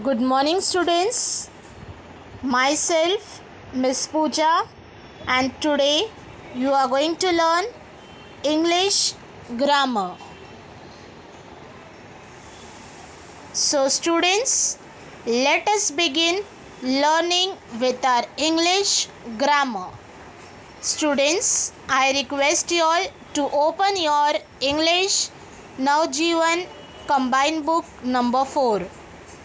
Good morning, students. Myself, Miss Pooja, and today you are going to learn English grammar. So, students, let us begin learning with our English grammar. Students, I request you all to open your English Navjeevan Combined Book number 4.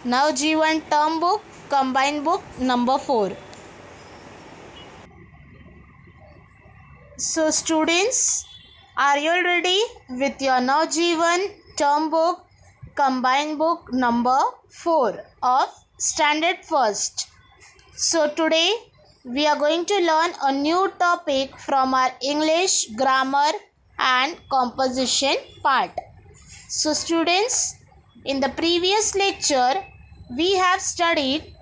Navjeevan Term Book Combined Book number 4. So students, are you all ready with your Navjeevan Term Book Combined Book number 4 of Standard First? So today we are going to learn a new topic from our English grammar and composition part. So students, in the previous lecture we have studied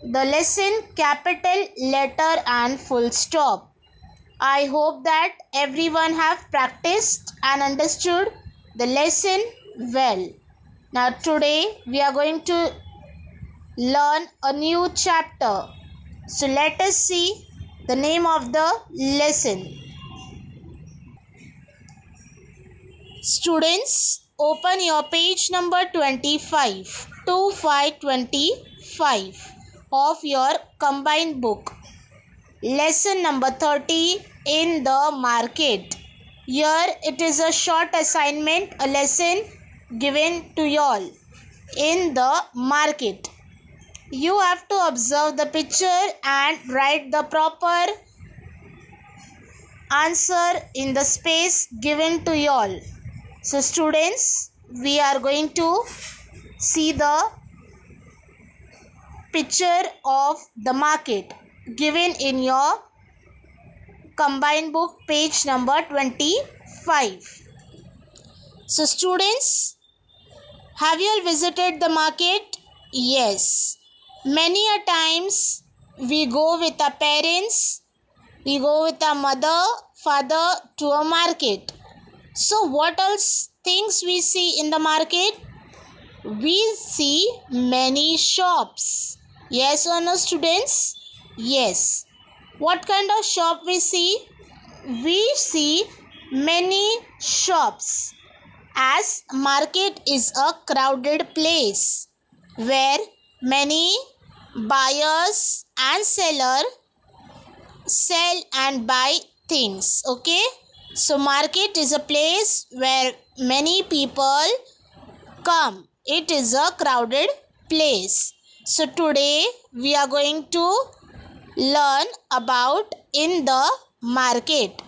the lesson capital letter and full stop. I hope that everyone have practiced and understood the lesson well. Now today we are going to learn a new chapter. So let us see the name of the lesson. Students, open your page number 25 of your combined book. Lesson number 30, in the market. Here it is a short assignment, a lesson given to you all. In the market. You have to observe the picture and write the proper answer in the space given to you all. So students, we are going to see the picture of the market given in your combined book page number 25. So students, have you all visited the market? Yes. Many a times we go with our parents, we go with our mother, father to a market. So what else things we see in the market? We see many shops. Yes or no, students? Yes. What kind of shop we see? We see many shops, as market is a crowded place where many buyers and sellers sell and buy things. Okay? So market is a place where many people come. It is a crowded place. So today we are going to learn about in the market.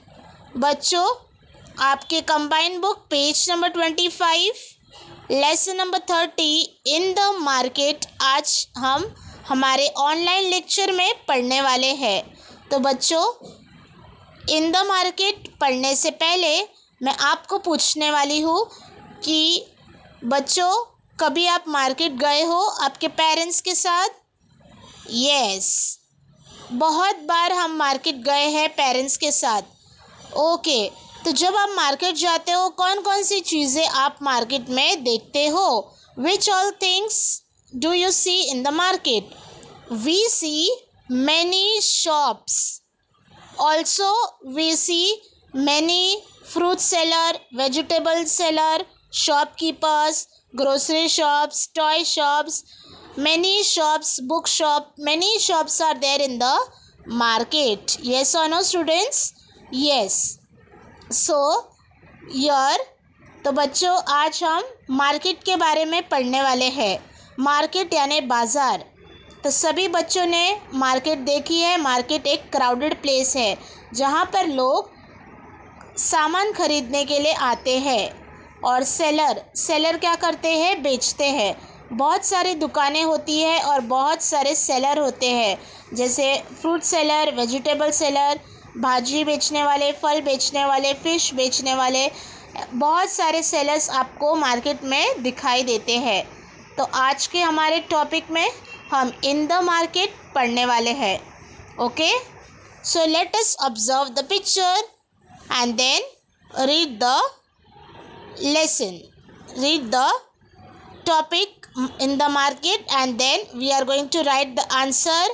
बच्चों, आपके combined book page number 25 lesson number 30 in the market आज हम हमारे online lecture में पढ़ने वाले हैं. तो बच्चों, इन द मार्केट पढ़ने से पहले मैं आपको पूछने वाली हूँ कि बच्चों, कभी आप मार्केट गए हो आपके पेरेंट्स के साथ? यस, बहुत बार हम मार्केट गए हैं पेरेंट्स के साथ. ओके, तो जब आप मार्केट जाते हो कौन कौन सी चीज़ें आप मार्केट में देखते हो? Which all things do you see in the market? We see many shops. Also we see many fruit seller, vegetable seller, shopkeepers, grocery shops, toy shops, many shops, book shop, many shops are there in the market. Yes or no, students? Yes. So here, तो बच्चों आज हम market के बारे में पढ़ने वाले हैं. मार्केट यानी बाज़ार. तो सभी बच्चों ने मार्केट देखी है. मार्केट एक क्राउडेड प्लेस है जहाँ पर लोग सामान खरीदने के लिए आते हैं. और सेलर क्या करते हैं? बेचते हैं. बहुत सारी दुकानें होती है और बहुत सारे सेलर होते हैं, जैसे फ्रूट सेलर, वेजिटेबल सेलर, भाजी बेचने वाले, फल बेचने वाले, फ़िश बेचने वाले. बहुत सारे सेलर्स आपको मार्केट में दिखाई देते हैं. तो आज के हमारे टॉपिक में हम इन द मार्केट पढ़ने वाले हैं. Okay, so let us observe the picture and then read the lesson, read the topic in the market, and then we are going to write the answer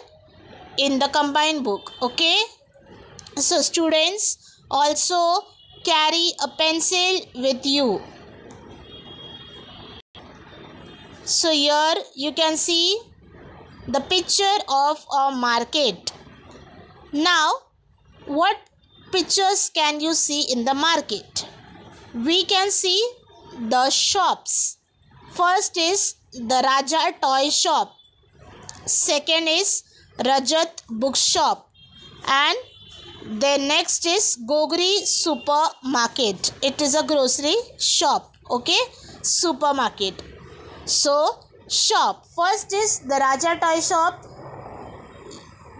in the combined book. Okay, so students, also carry a pencil with you. So here you can see the picture of a market. Now, what pictures can you see in the market? We can see the shops. First is the Raja toy shop. Second is Rajat book shop. And then next is Gogri supermarket. It is a grocery shop. Okay, supermarket. So, shop. First is the Raja toy shop.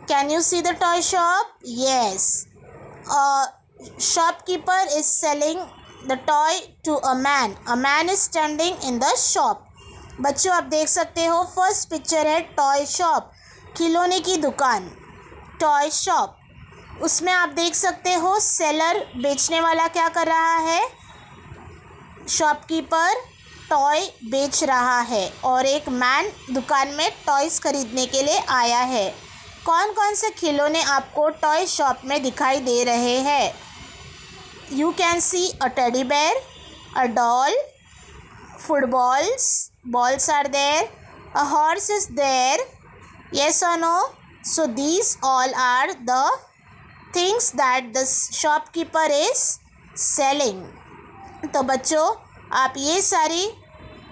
Can you see the toy shop? Yes. A shopkeeper is selling the toy to a man. A man is standing in the shop. बच्चों आप देख सकते हो first picture है toy shop, खिलौने की दुकान, toy shop. उसमें आप देख सकते हो सेलर बेचने वाला क्या कर रहा है, शॉपकीपर टॉय बेच रहा है और एक मैन दुकान में टॉयज़ खरीदने के लिए आया है. कौन कौन से खिलौने आपको टॉय शॉप में दिखाई दे रहे हैं? You can see a teddy bear, a doll, footballs, balls are there, a horse is there. Yes or no? So these all are the things that the shopkeeper is selling. तो बच्चों आप ये सारी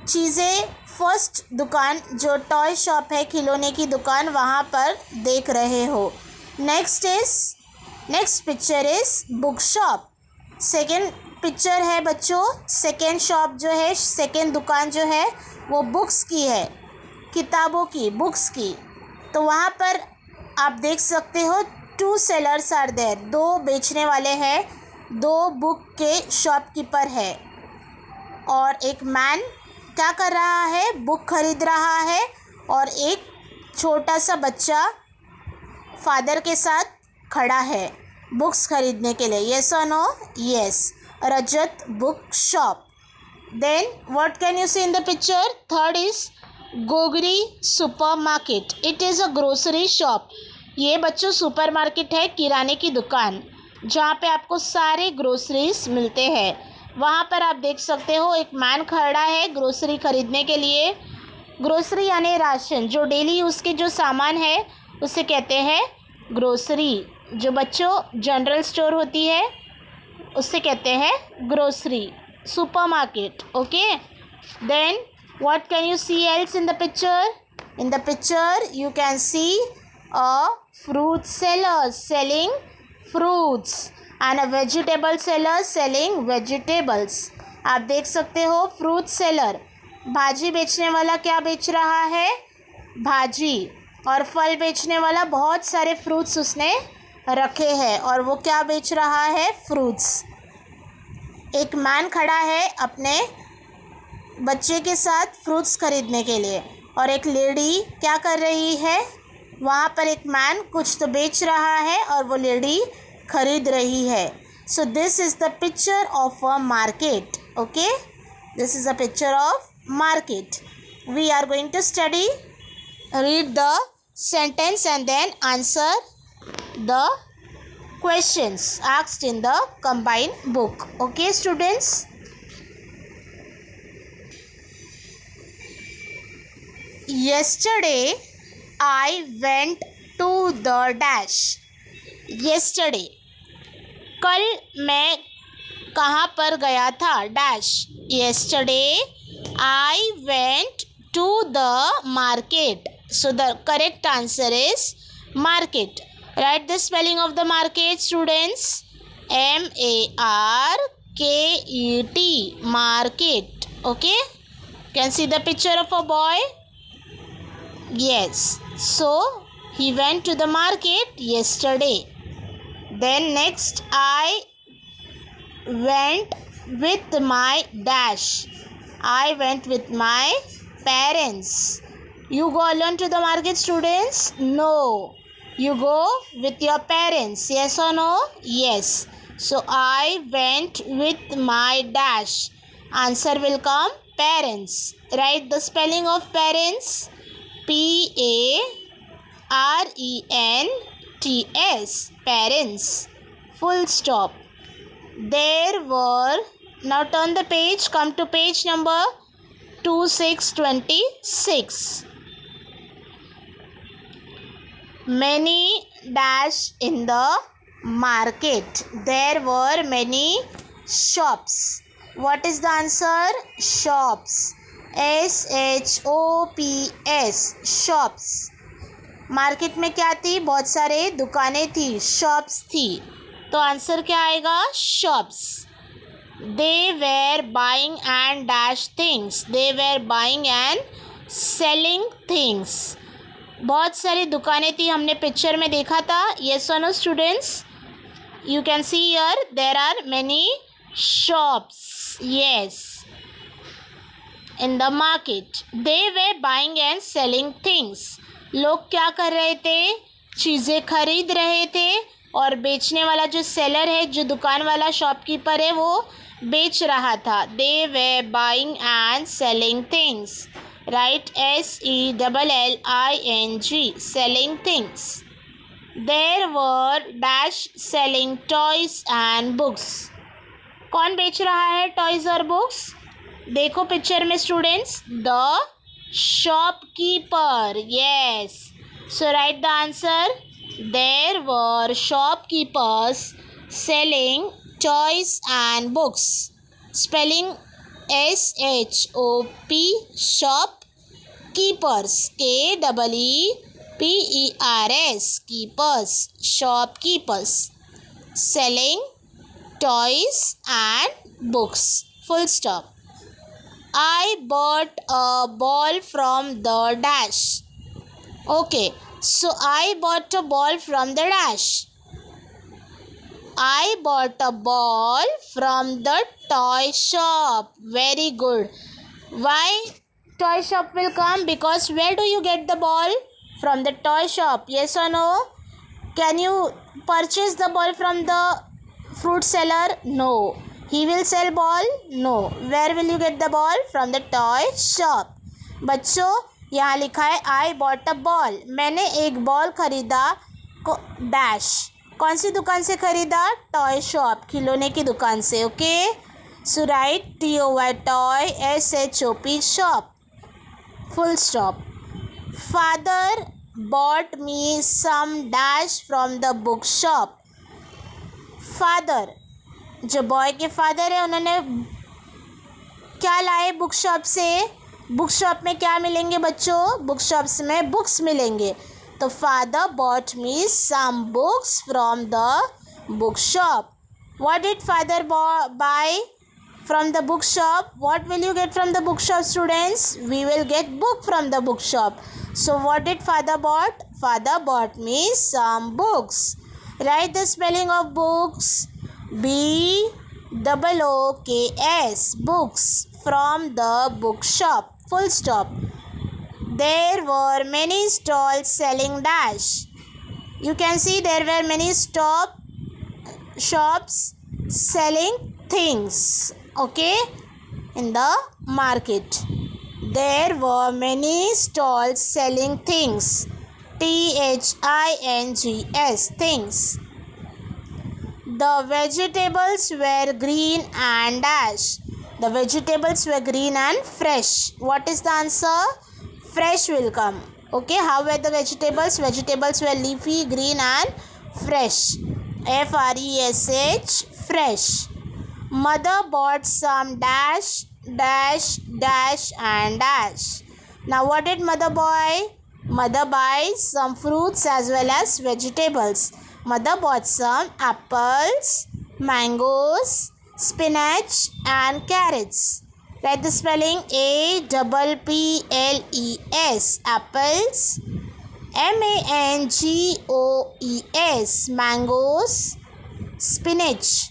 चीज़ें फर्स्ट दुकान जो toy shop है, खिलौने की दुकान, वहाँ पर देख रहे हो. Next picture is book shop. Second picture है बच्चों, सेकेंड शॉप जो है, सेकेंड दुकान जो है वो बुक्स की है, किताबों की, बुक्स की. तो वहाँ पर आप देख सकते हो टू सेलर्स आर देयर. दो बेचने वाले हैं, दो बुक के शॉपकीपर है और एक मैन क्या कर रहा है, बुक खरीद रहा है और एक छोटा सा बच्चा फादर के साथ खड़ा है बुक्स खरीदने के लिए. येस और no? Yes. Rajat book shop. Then what can you see in the picture? Third is Gogri supermarket. It is a grocery shop. ये बच्चों सुपर मार्केट है, किराने की दुकान, जहाँ पे आपको सारे ग्रोसरीज मिलते हैं. वहाँ पर आप देख सकते हो एक मैन खड़ा है ग्रोसरी खरीदने के लिए. ग्रोसरी यानी राशन, जो डेली यूज़ के जो सामान है उसे कहते हैं ग्रोसरी. जो बच्चों जनरल स्टोर होती है उससे कहते हैं grocery. Supermarket. Okay, then what can you see else in the picture? In the picture you can see a fruit seller selling fruits and a vegetable seller selling vegetables. आप देख सकते हो fruit seller, भाजी बेचने वाला क्या बेच रहा है, भाजी, और फल बेचने वाला बहुत सारे फ्रूट्स उसने रखे हैं और वो क्या बेच रहा है, फ्रूट्स. एक मैन खड़ा है अपने बच्चे के साथ फ्रूट्स खरीदने के लिए और एक लेडी क्या कर रही है, वहाँ पर एक मैन कुछ तो बेच रहा है और वो लेडी खरीद रही है. So this is the picture of a market. Okay, this is a picture of market. We are going to study, read the sentence and then answer the questions asked in the combined book. Okay students, yesterday I went to the dash. Yesterday, कल मैं कहाँ पर गया था, dash. Yesterday I went to the market. So the correct answer is market. Write the spelling of the market, students. M-A-R-K-E-T, market. Okay, can see the picture of a boy. Yes, so he went to the market yesterday. Then next, I went with my dash. I went with my parents. You go alone to the market, students? No, you go with your parents. Yes or no? Yes. So I went with my dash. Answer will come parents. Write the spelling of parents. Parents. Parents. Full stop. There were, now turn the page, come to page number 2626. Many dash in the market. There were many shops. What is the answer? Shops. SHOPS. Shops. Market में क्या थी? बहुत सारे दुकानें थी, shops थी. तो answer क्या आएगा? Shops. They were buying and dash things. They were buying and selling things. बहुत सारी दुकानें थी, हमने पिक्चर में देखा था. Yes or no students? You can see here there are many shops. Yes. In the market. They were buying and selling things. लोग क्या कर रहे थे? चीज़ें खरीद रहे थे और बेचने वाला जो सेलर है, जो दुकान वाला शॉपकीपर है, वो बेच रहा था. They were buying and selling things. Write SELLING. Selling things. There were dash selling toys and books. कौन बेच रहा है टॉयज और बुक्स? देखो पिक्चर में students, the shopkeeper. Yes. So write the answer. There were shopkeepers selling toys and books. Spelling SHOP. Shop keepers. KEEPERS. Keepers. Shopkeepers selling toys and books. Full stop. I bought a ball from the dash. Okay, so I bought a ball from the dash. I bought a ball from the toy shop. Very good. Why toy shop will come? Because where do you get the ball? From the toy shop. Yes or no? Can you purchase the ball from the fruit seller? No. He will sell ball? No. Where will you get the ball? From the toy shop. बच्चों यहाँ लिखा है I bought a ball. मैंने एक ball खरीदा. Dash. कौन सी दुकान से खरीदा? Toy shop. खिलौने की दुकान से. Okay. So right TOY toy SHOP shop. Full stop. Father bought me some dash from the book shop. Father, जो बॉय के फादर है, उन्होंने क्या लाए बुक शॉप से? बुक शॉप में क्या मिलेंगे बच्चों? बुक शॉप्स में बुक्स मिलेंगे. तो father bought me some books from the book shop. What did father buy from the book shop? What will you get from the book shop students? We will get book from the book shop. So what did father bought? Father bought me some books. Write the spelling of books. BOOKS. Books from the book shop. Full stop. There were many stalls selling dash. You can see there were many shops selling things. Okay, in the market. There were many stalls selling things. THINGS. Things. The vegetables were green and dash. The vegetables were green and fresh. What is the answer? Fresh will come. Okay, how were the vegetables? Vegetables were leafy, green and fresh. FRESH. Fresh. Mother bought some dash and dash. Now what did mother buy? Mother buys some fruits as well as vegetables. Mother bought some apples, mangoes, spinach and carrots. Write the spelling APPLES. Apples. MANGOES. Mangoes. Spinach.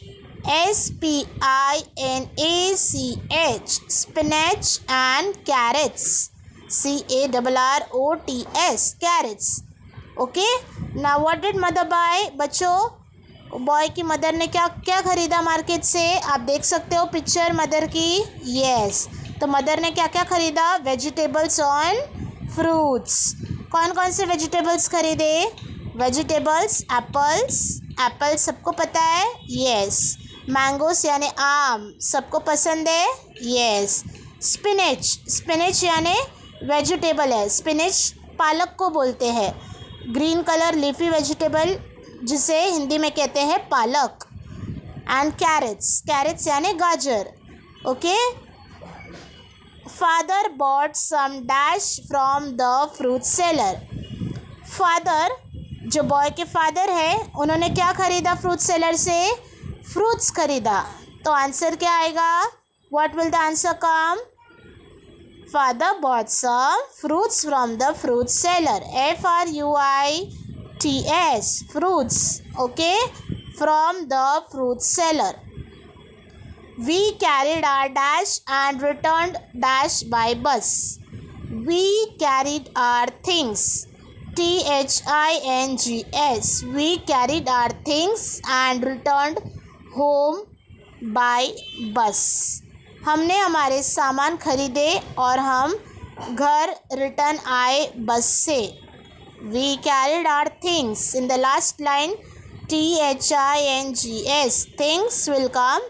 SPINACH. Spinach and carrots. CARROTS. Carrots. Okay. Now what did mother buy? बच्चों boy की mother ने क्या क्या खरीदा market से, आप देख सकते हो पिक्चर मदर की। यस, तो मदर ने क्या क्या खरीदा, वेजिटेबल्स ऑन फ्रूट्स। कौन कौन से वेजिटेबल्स खरीदे, वेजिटेबल्स एप्पल्स सबको पता है। यस, मैंगोस यानी आम सबको पसंद है। यस, स्पिनच यानी वेजिटेबल है, स्पिनच पालक को बोलते हैं, ग्रीन कलर लीफी वेजिटेबल जिसे हिंदी में कहते हैं पालक। एंड कैरेट्स यानी गाजर। Okay, father bought some dash from the fruit seller. Father, जो बॉय के फादर है, उन्होंने क्या खरीदा फ्रूट सेलर से, फ्रूट्स खरीदा। तो आंसर क्या आएगा, what will the answer come, father bought some fruits from the fruit seller, FRUITS, fruits, okay, from the fruit seller. We carried our dash and returned dash by bus. We carried our things, THINGS. We carried our things and returned home by bus. हमने हमारे सामान खरीदे और हम घर return आए बस से। We carried our things. In the last line, THINGS, things will come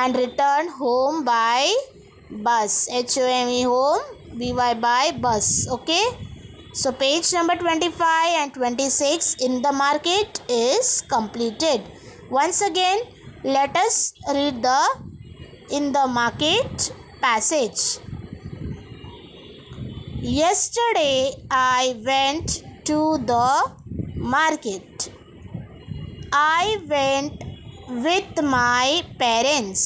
and return home by bus, HOME, home, BY by bus. Okay, so page number 25 and 26 in the market is completed. Once again, let us read the in the market passage. Yesterday I went to the market. I went with my parents.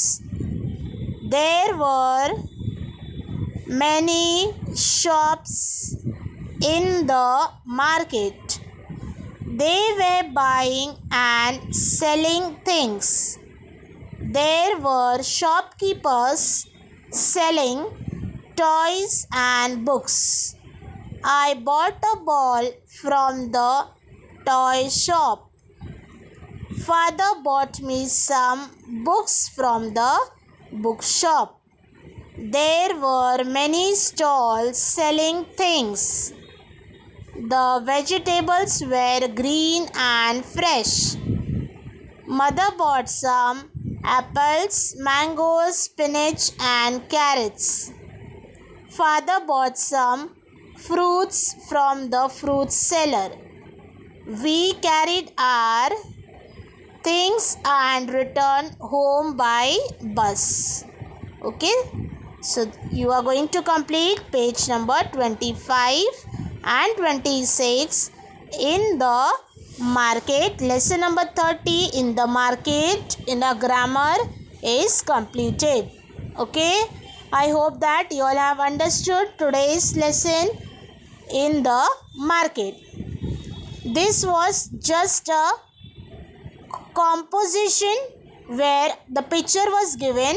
There were many shops in the market. They were buying and selling things. There were shopkeepers selling toys and books. I bought a ball from the toy shop. Father bought me some books from the bookshop. There were many stalls selling things. The vegetables were green and fresh. Mother bought some apples, mangoes, spinach and carrots. Father bought some fruits from the fruit seller. We carried our things and returned home by bus. Okay, so you are going to complete page number 25 and 26 in the market. Lesson number 30 in the market in a grammar is completed. Okay, I hope that you all have understood today's lesson in the market. This was just a composition where the picture was given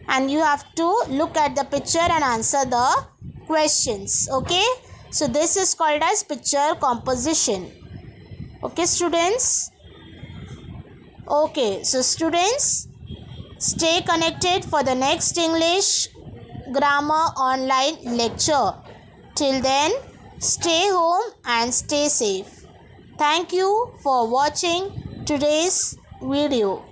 and you have to look at the picture and answer the questions. Okay, so this is called as picture composition. Okay students, okay, so students, stay connected for the next English grammar online lecture. Till then, stay home and stay safe. Thank you for watching today's video.